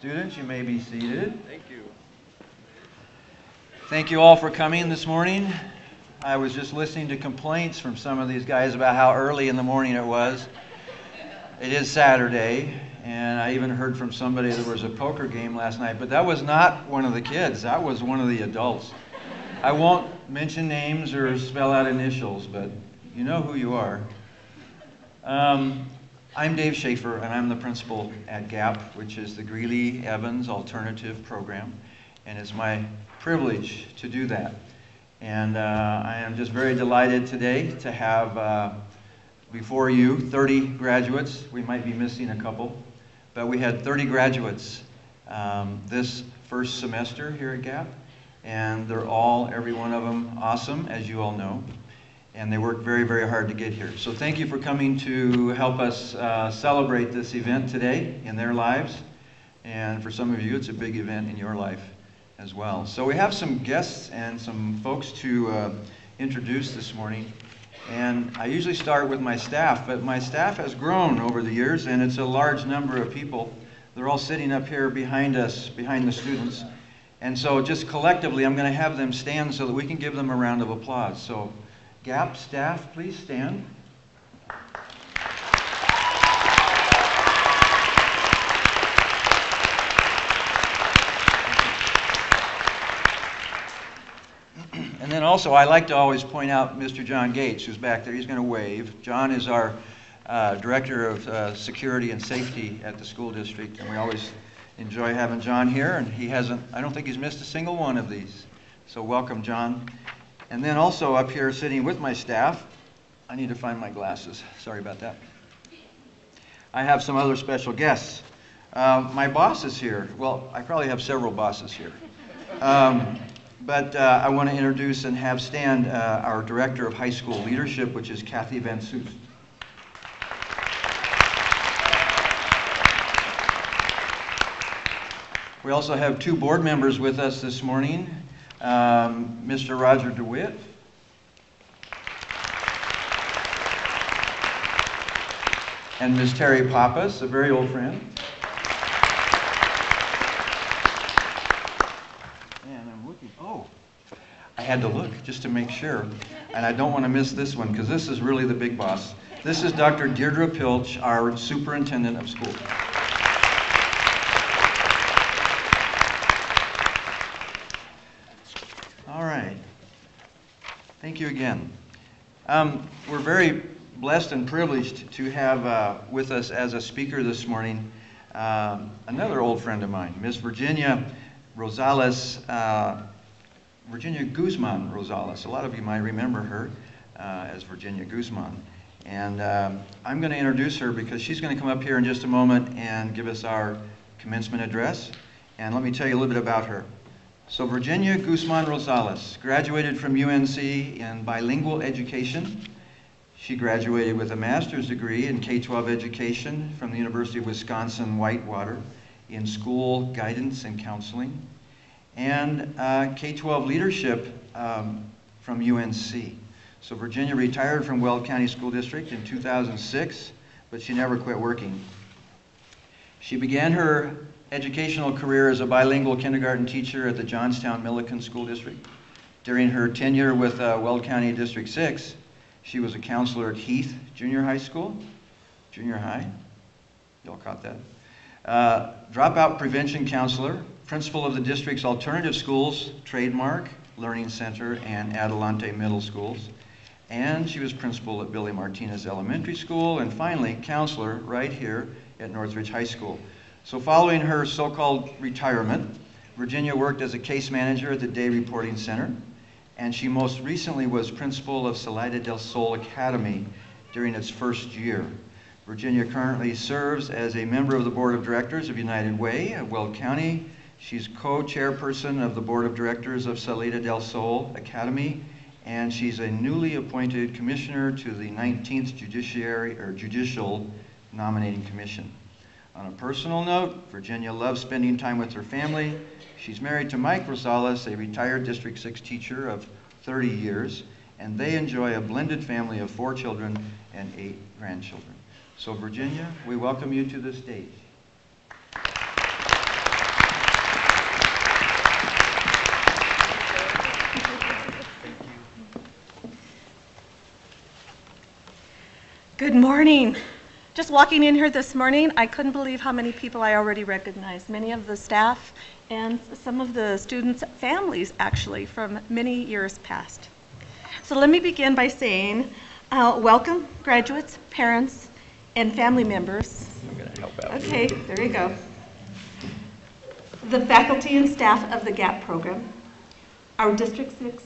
Students, you may be seated. Thank you. Thank you all for coming this morning. I was just listening to complaints from some of these guys about how early in the morning it was. It is Saturday, and I even heard from somebody there was a poker game last night, but that was not one of the kids. That was one of the adults. I won't mention names or spell out initials, but you know who you are. I'm Dave Schaefer, and I'm the principal at GAP, which is the Greeley-Evans Alternative Program, and it's my privilege to do that. And I am just very delighted today to have before you 30 graduates. We might be missing a couple, but we had 30 graduates this first semester here at GAP, and they're all, every one of them, awesome, as you all know. And they worked very, very hard to get here. So thank you for coming to help us celebrate this event today in their lives. And for some of you, it's a big event in your life as well. So we have some guests and some folks to introduce this morning. And I usually start with my staff, but my staff has grown over the years, and it's a large number of people. They're all sitting up here behind us, behind the students. And so just collectively, I'm going to have them stand so that we can give them a round of applause. So GAP staff, please stand. And then also, I like to always point out Mr. John Gates, who's back there. He's going to wave. John is our Director of Security and Safety at the school district, and we always enjoy having John here, and I don't think he's missed a single one of these. So welcome, John. And then also up here sitting with my staff, I need to find my glasses. Sorry about that. I have some other special guests. My boss is here. Well, I probably have several bosses here. But I want to introduce and have stand our Director of High School Leadership, which is Kathy Van Soest. We also have two board members with us this morning. Mr. Roger DeWitt and Ms. Terry Pappas, a very old friend. And I'm looking, I had to look just to make sure, and I don't want to miss this one because this is really the big boss. This is Dr. Deirdre Pilch, our superintendent of schools. Thank you again. We're very blessed and privileged to have with us as a speaker this morning another old friend of mine, Miss Virginia Rosales, Virginia Guzman Rosales. A lot of you might remember her as Virginia Guzman. And I'm going to introduce her because she's going to come up here in just a moment and give us our commencement address. And let me tell you a little bit about her. So Virginia Guzman Rosales graduated from UNC in bilingual education. She graduated with a master's degree in K-12 education from the University of Wisconsin-Whitewater in school guidance and counseling, and K-12 leadership from UNC. So Virginia retired from Weld County School District in 2006, but she never quit working. She began her educational career as a bilingual kindergarten teacher at the Johnstown-Milliken School District. During her tenure with Weld County District 6, she was a counselor at Heath Junior High School. Junior high? Y'all caught that? Dropout prevention counselor, principal of the district's alternative schools, Trademark, Learning Center, and Adelante Middle Schools. And she was principal at Billy Martinez Elementary School, and finally, counselor right here at Northridge High School. So following her so-called retirement, Virginia worked as a case manager at the Day Reporting Center, and she most recently was principal of Salida del Sol Academy during its first year. Virginia currently serves as a member of the Board of Directors of United Way of Weld County. She's co-chairperson of the Board of Directors of Salida del Sol Academy, and she's a newly appointed commissioner to the 19th Judicial Nominating Commission. On a personal note, Virginia loves spending time with her family. She's married to Mike Rosales, a retired District 6 teacher of 30 years, and they enjoy a blended family of 4 children and 8 grandchildren. So Virginia, we welcome you to the stage. Good morning. Just walking in here this morning, I couldn't believe how many people I already recognized. Many of the staff and some of the students' families, actually, from many years past. So let me begin by saying, welcome, graduates, parents, and family members. I'm going to help out. Okay, there you go. The faculty and staff of the GAP program, our District 6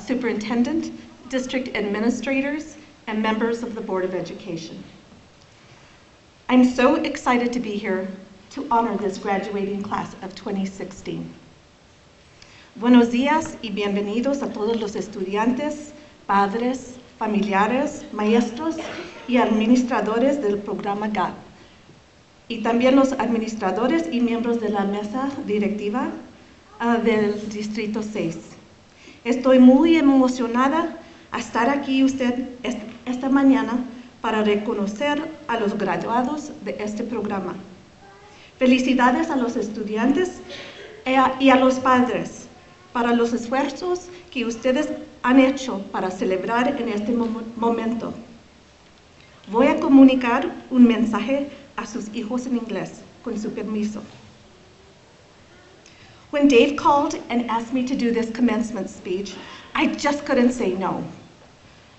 superintendent, district administrators, and members of the Board of Education. I'm so excited to be here to honor this graduating class of 2016. Buenos días y bienvenidos a todos los estudiantes, padres, familiares, maestros y administradores del programa GAP, y también los administradores y miembros de la mesa directiva del Distrito 6. Estoy muy emocionada a estar aquí esta mañana para reconocer a los graduados de este programa. Felicidades a los estudiantes y a los padres para los esfuerzos que ustedes han hecho para celebrar en este momento. Voy a comunicar un mensaje a sus hijos en inglés, con su permiso. When Dave called and asked me to do this commencement speech, I just couldn't say no.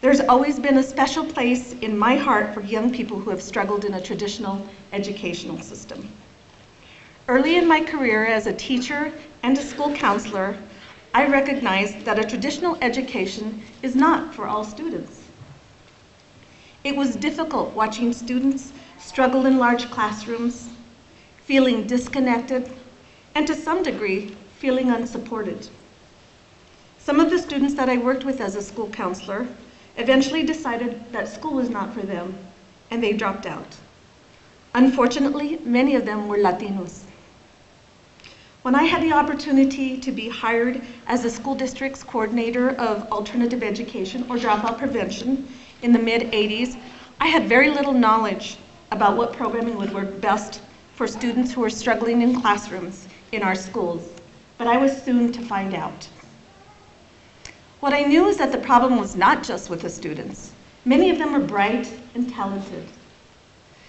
There's always been a special place in my heart for young people who have struggled in a traditional educational system. Early in my career as a teacher and a school counselor, I recognized that a traditional education is not for all students. It was difficult watching students struggle in large classrooms, feeling disconnected, and to some degree, feeling unsupported. Some of the students that I worked with as a school counselor eventually decided that school was not for them, and they dropped out. Unfortunately, many of them were Latinos. When I had the opportunity to be hired as the school district's coordinator of alternative education or dropout prevention in the mid-'80s, I had very little knowledge about what programming would work best for students who were struggling in classrooms in our schools, but I was soon to find out. What I knew is that the problem was not just with the students. Many of them were bright and talented.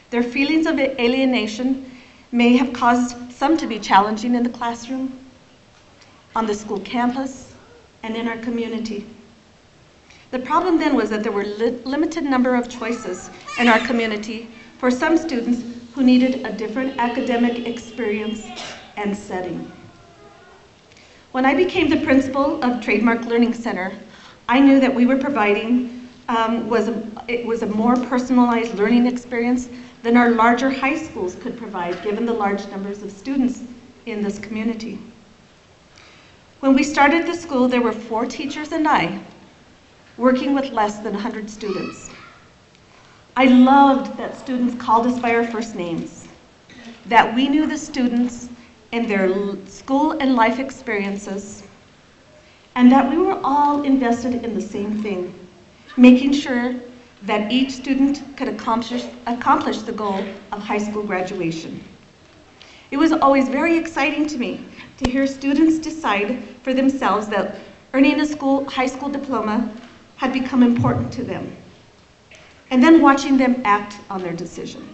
Their feelings of alienation may have caused some to be challenging in the classroom, on the school campus, and in our community. The problem then was that there were limited number of choices in our community for some students who needed a different academic experience and setting. When I became the principal of Trademark Learning Center, I knew that we were providing was a more personalized learning experience than our larger high schools could provide, given the large numbers of students in this community. When we started the school, there were 4 teachers and I, working with less than 100 students. I loved that students called us by our first names, that we knew the students and their school and life experiences, and that we were all invested in the same thing, making sure that each student could accomplish the goal of high school graduation. It was always very exciting to me to hear students decide for themselves that earning a high school diploma had become important to them, and then watching them act on their decision.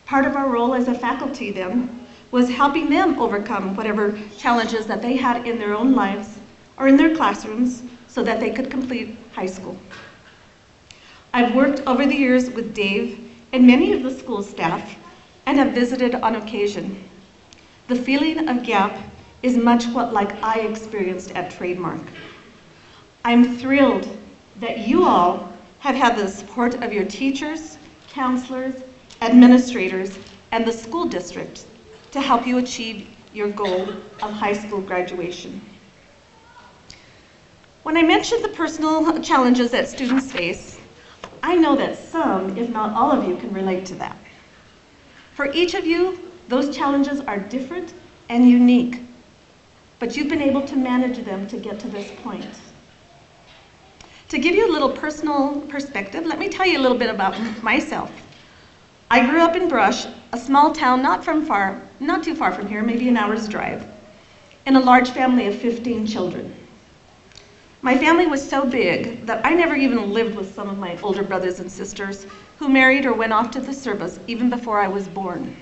Part of our role as a faculty then was helping them overcome whatever challenges that they had in their own lives or in their classrooms so that they could complete high school. I've worked over the years with Dave and many of the school staff and have visited on occasion. The feeling of GAP is much like I experienced at Trademark. I'm thrilled that you all have had the support of your teachers, counselors, administrators, and the school district to help you achieve your goal of high school graduation. When I mentioned the personal challenges that students face, I know that some, if not all of you, can relate to that. For each of you, those challenges are different and unique, but you've been able to manage them to get to this point. To give you a little personal perspective, let me tell you a little bit about myself. I grew up in Brush, a small town not too far from here, maybe an hour's drive, in a large family of 15 children. My family was so big that I never even lived with some of my older brothers and sisters who married or went off to the service even before I was born.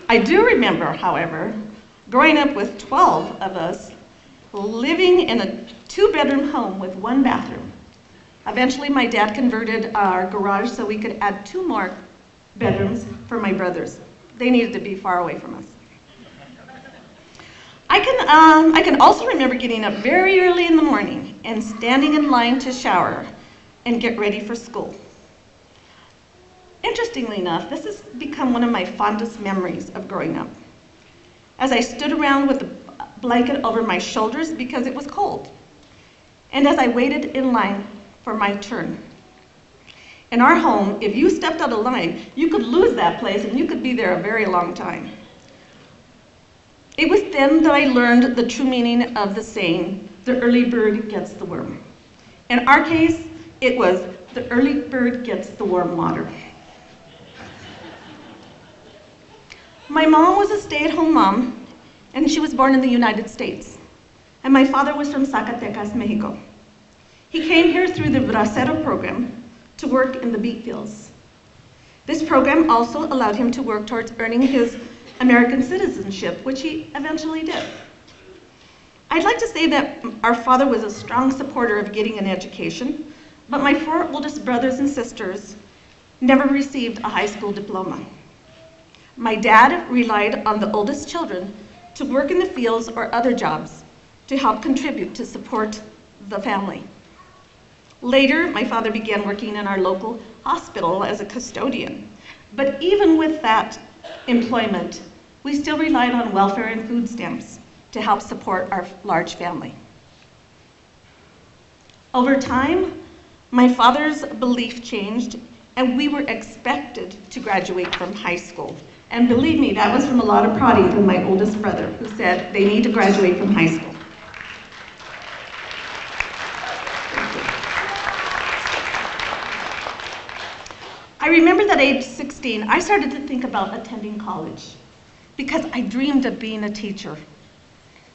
I do remember, however, growing up with 12 of us living in a 2-bedroom home with 1 bathroom. Eventually, my dad converted our garage so we could add 2 more bedrooms for my brothers. They needed to be far away from us. I can also remember getting up very early in the morning and standing in line to shower and get ready for school. Interestingly enough, this has become one of my fondest memories of growing up. As I stood around with a blanket over my shoulders because it was cold, and as I waited in line for my turn. In our home, if you stepped out of line, you could lose that place and you could be there a very long time. It was then that I learned the true meaning of the saying, the early bird gets the worm. In our case, it was the early bird gets the warm water. My mom was a stay-at-home mom, and she was born in the United States. And my father was from Zacatecas, Mexico. He came here through the Bracero program to work in the beet fields. This program also allowed him to work towards earning his American citizenship, which he eventually did. I'd like to say that our father was a strong supporter of getting an education, but my 4 oldest brothers and sisters never received a high school diploma. My dad relied on the oldest children to work in the fields or other jobs to help contribute to support the family. Later, my father began working in our local hospital as a custodian. But even with that employment, we still relied on welfare and food stamps to help support our large family. Over time, my father's belief changed, and we were expected to graduate from high school. And believe me, that was from a lot of prodding from my oldest brother, who said they need to graduate from high school. I remember that at age 16, I started to think about attending college because I dreamed of being a teacher.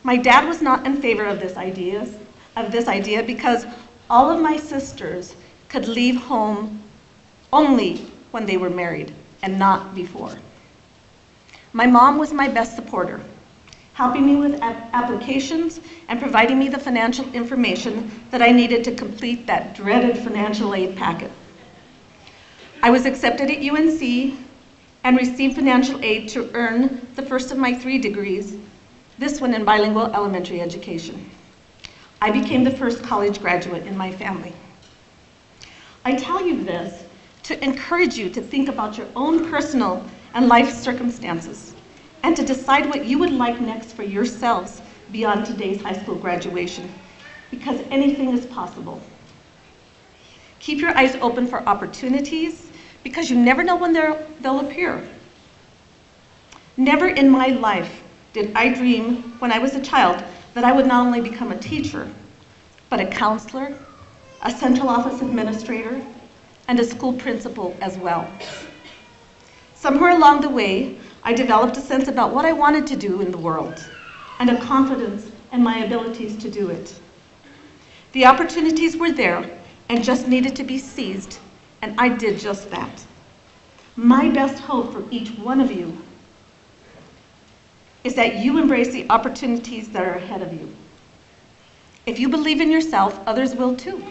My dad was not in favor of this idea because all of my sisters could leave home only when they were married and not before. My mom was my best supporter, helping me with applications and providing me the financial information that I needed to complete that dreaded financial aid packet. I was accepted at UNC and received financial aid to earn the first of my 3 degrees, this one in bilingual elementary education. I became the first college graduate in my family. I tell you this to encourage you to think about your own personal and life circumstances and to decide what you would like next for yourselves beyond today's high school graduation, because anything is possible. Keep your eyes open for opportunities, because you never know when they'll appear. Never in my life did I dream when I was a child that I would not only become a teacher, but a counselor, a central office administrator, and a school principal as well. Somewhere along the way, I developed a sense about what I wanted to do in the world and a confidence in my abilities to do it. The opportunities were there and just needed to be seized, and I did just that. My best hope for each one of you is that you embrace the opportunities that are ahead of you. If you believe in yourself, others will too.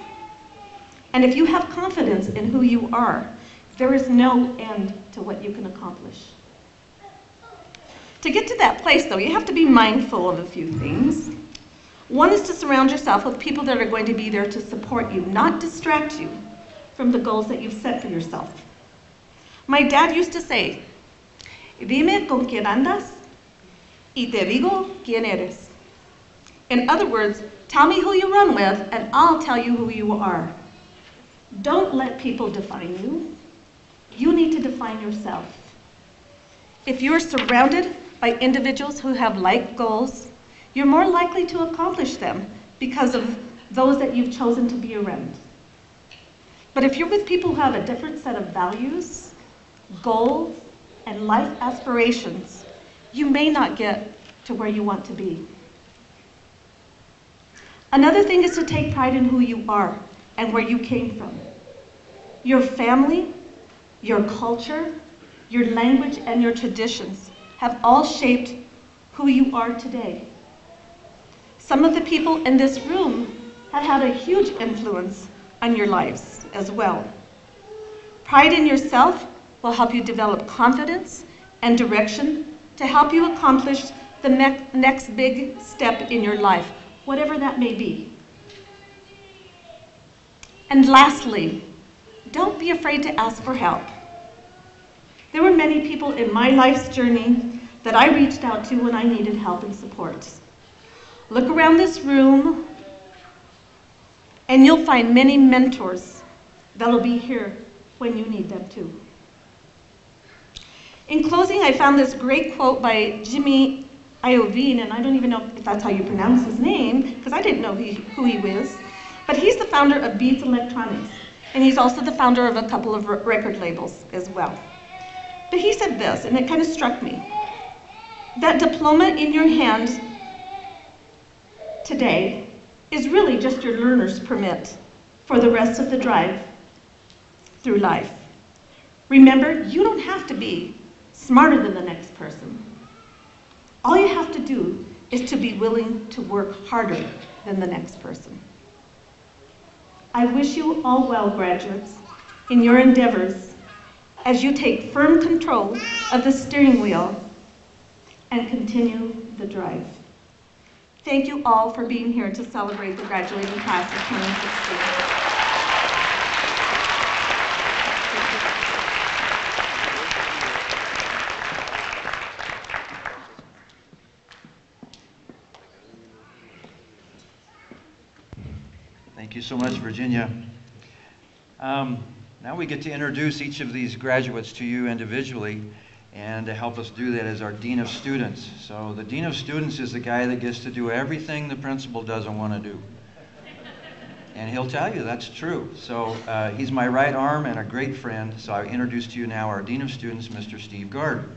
And if you have confidence in who you are, there is no end to what you can accomplish. To get to that place, though, you have to be mindful of a few things. One is to surround yourself with people that are going to be there to support you, not distract you from the goals that you've set for yourself. My dad used to say, "Dime con quién andas, y te digo quién eres." In other words, tell me who you run with, and I'll tell you who you are. Don't let people define you. You need to define yourself. If you're surrounded by individuals who have like goals, you're more likely to accomplish them because of those that you've chosen to be around. But if you're with people who have a different set of values, goals, and life aspirations, you may not get to where you want to be. Another thing is to take pride in who you are and where you came from. Your family, your culture, your language, and your traditions have all shaped who you are today. Some of the people in this room have had a huge influence on your lives as well. Pride in yourself will help you develop confidence and direction to help you accomplish the next big step in your life, whatever that may be. And lastly, don't be afraid to ask for help. There were many people in my life's journey that I reached out to when I needed help and support. Look around this room and you'll find many mentors that'll be here when you need them too. In closing, I found this great quote by Jimmy Iovine, and I don't even know if that's how you pronounce his name, because I didn't know who he was. But he's the founder of Beats Electronics, and he's also the founder of a couple of record labels as well. But he said this, and it kind of struck me. That diploma in your hand today is really just your learner's permit for the rest of the drive through life. Remember, you don't have to be smarter than the next person. All you have to do is to be willing to work harder than the next person. I wish you all well, graduates, in your endeavors as you take firm control of the steering wheel and continue the drive. Thank you all for being here to celebrate the graduating class of 2016. Thank you so much, Virginia. Now we get to introduce each of these graduates to you individually, and to help us do that is our Dean of Students. So the Dean of Students is the guy that gets to do everything the principal doesn't want to do. And he'll tell you that's true. So he's my right arm and a great friend. So I introduce to you now our Dean of Students, Mr. Steve Gard.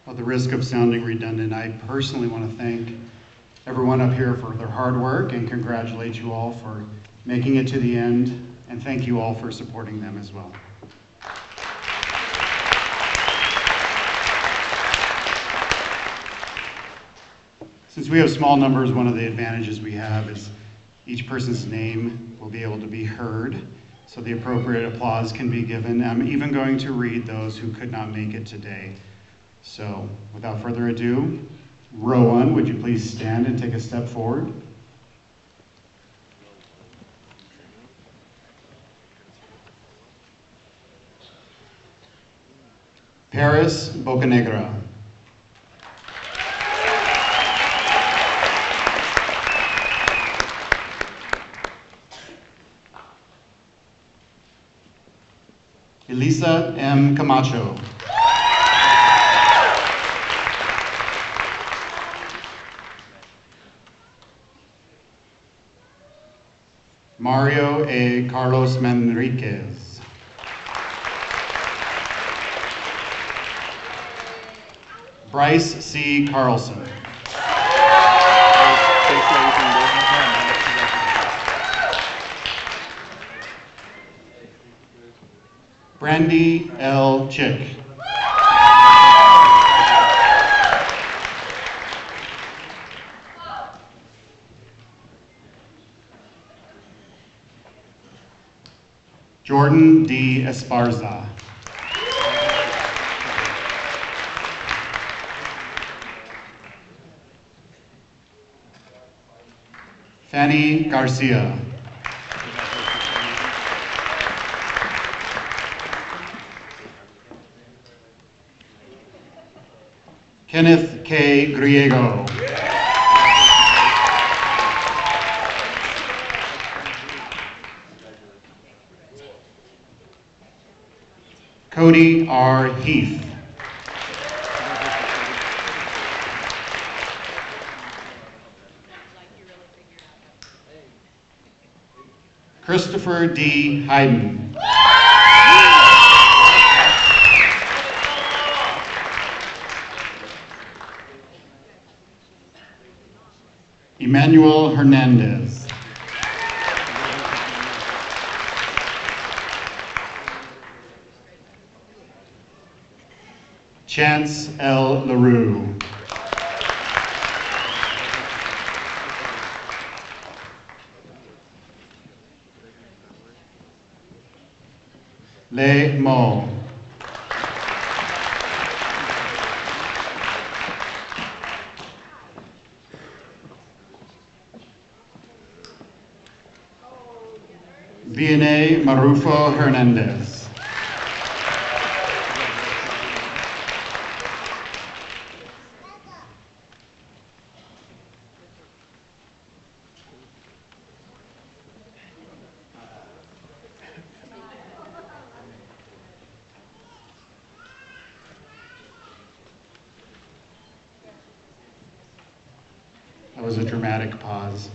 At the risk of sounding redundant, I personally want to thank everyone up here for their hard work and congratulate you all for making it to the end, and thank you all for supporting them as well. Since we have small numbers, one of the advantages we have is each person's name will be able to be heard, so the appropriate applause can be given. I'm even going to read those who could not make it today. So, without further ado, row one, would you please stand and take a step forward? Paris Bocanegra. Elisa M. Camacho. Mario A. Carlos Manriquez. Bryce C. Carlson. Brandy L. Chick. Jordan D. Esparza. Fanny Garcia. Kenneth K. Griego. Cody R. Heath. Christopher D. Hayden. Emmanuel Hernandez. Chance L. LaRue. Le Mo. Vianney Marufo Hernandez. That was a dramatic pause.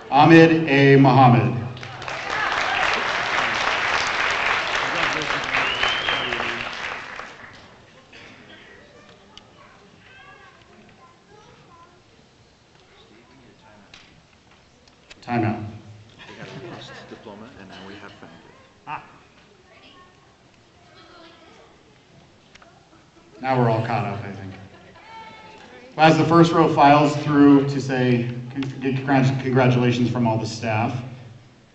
Ahmed A. Mohammed. Timeout. We got a post diploma, and now we have found it. Now we're all caught up, I think. As the first row files through to say congratulations from all the staff,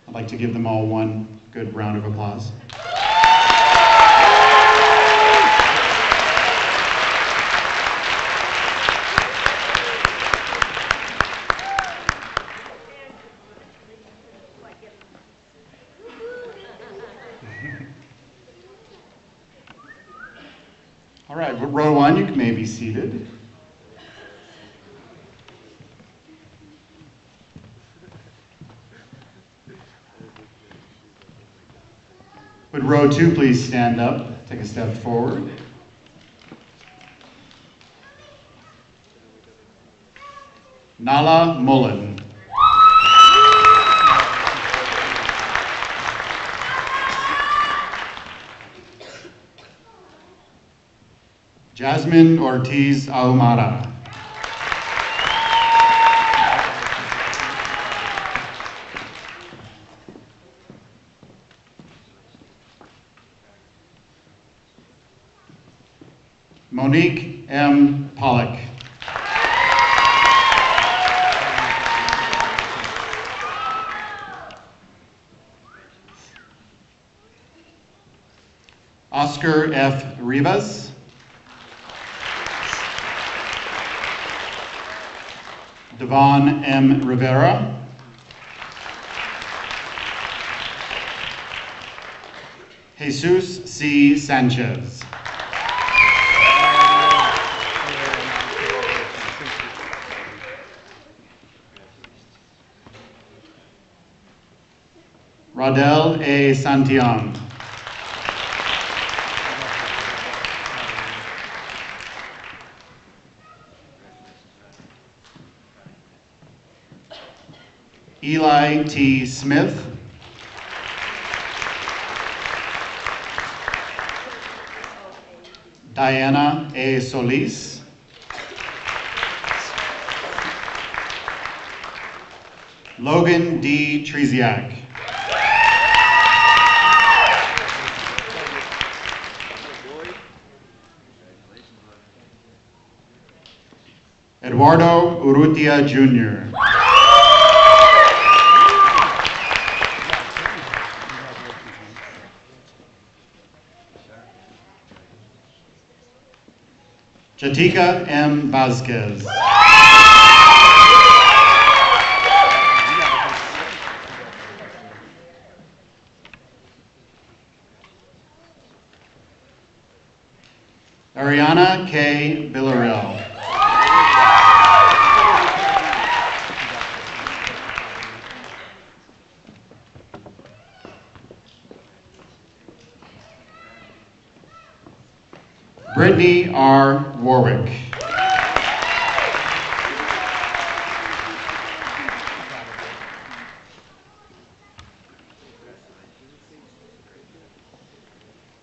I'd like to give them all one good round of applause. All right, row one, you may be seated. Would row two please stand up, take a step forward. Nala Mullen. Jasmine Ortiz Ahumada. Monique M. Pollock. Oscar F. Rivas. Devon M. Rivera. Jesus C. Sanchez. Radel A. Santillan. Eli T. Smith. Diana A. Solis. Logan D. Treziak. Eduardo Urrutia Jr. Jatika M. Vasquez. Ariana K. Villarreal. Brittany R. Warwick.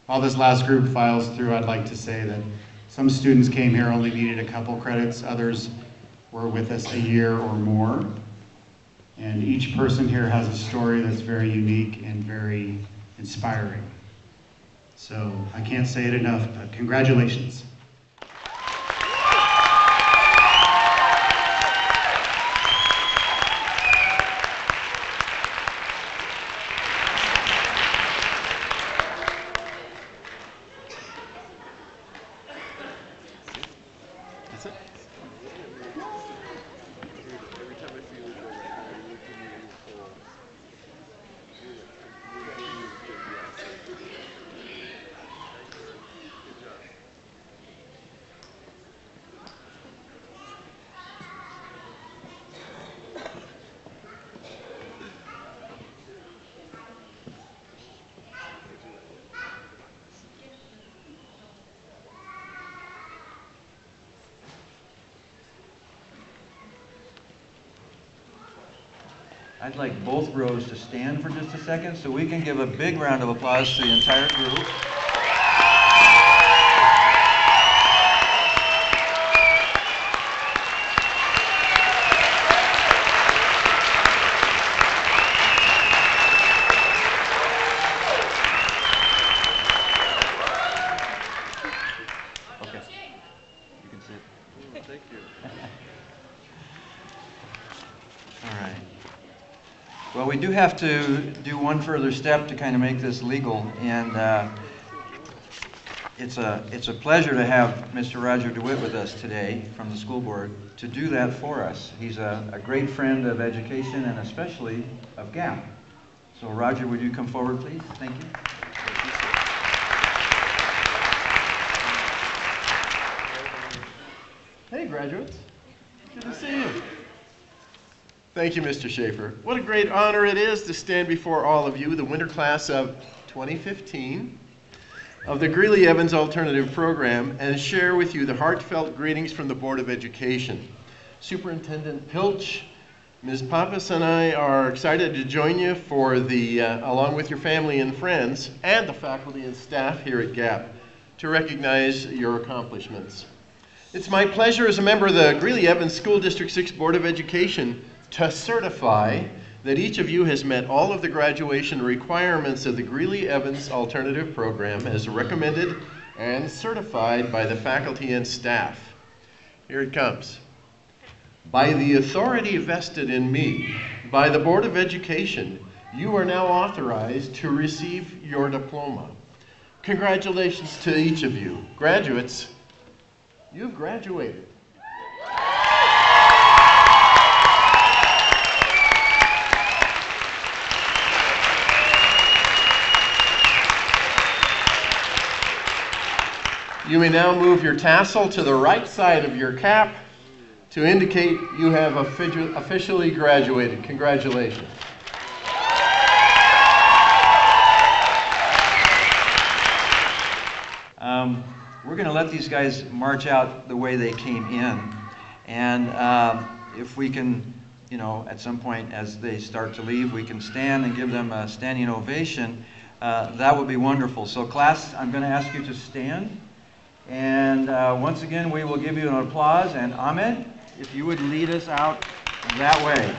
While this last group files through, I'd like to say that some students came here only needed a couple credits, others were with us a year or more. And each person here has a story that's very unique and very inspiring. So I can't say it enough, but congratulations. I'd like both rows to stand for just a second so we can give a big round of applause to the entire group. Okay, you can sit. Thank you. All right. Well, we do have to do one further step to kind of make this legal, and it's a pleasure to have Mr. Roger DeWitt with us today from the school board to do that for us. He's a great friend of education and especially of GAP. So Roger, would you come forward, please? Thank you. Hey, graduates. Good to see you. Thank you, Mr. Schaefer. What a great honor it is to stand before all of you, the winter class of 2015 of the Greeley-Evans Alternative Program, and share with you the heartfelt greetings from the Board of Education. Superintendent Pilch, Ms. Pappas and I are excited to join you for the, along with your family and friends, and the faculty and staff here at GAP, to recognize your accomplishments. It's my pleasure as a member of the Greeley-Evans School District 6 Board of Education to certify that each of you has met all of the graduation requirements of the Greeley-Evans Alternative Program as recommended and certified by the faculty and staff. Here it comes. By the authority vested in me by the Board of Education, you are now authorized to receive your diploma. Congratulations to each of you. Graduates, you've graduated. You may now move your tassel to the right side of your cap to indicate you have officially graduated. Congratulations. We're going to let these guys march out the way they came in. And if we can, you know, at some point as they start to leave, we can stand and give them a standing ovation. That would be wonderful. So class, I'm going to ask you to stand. And once again, we will give you an applause. And Ahmed, if you would lead us out that way.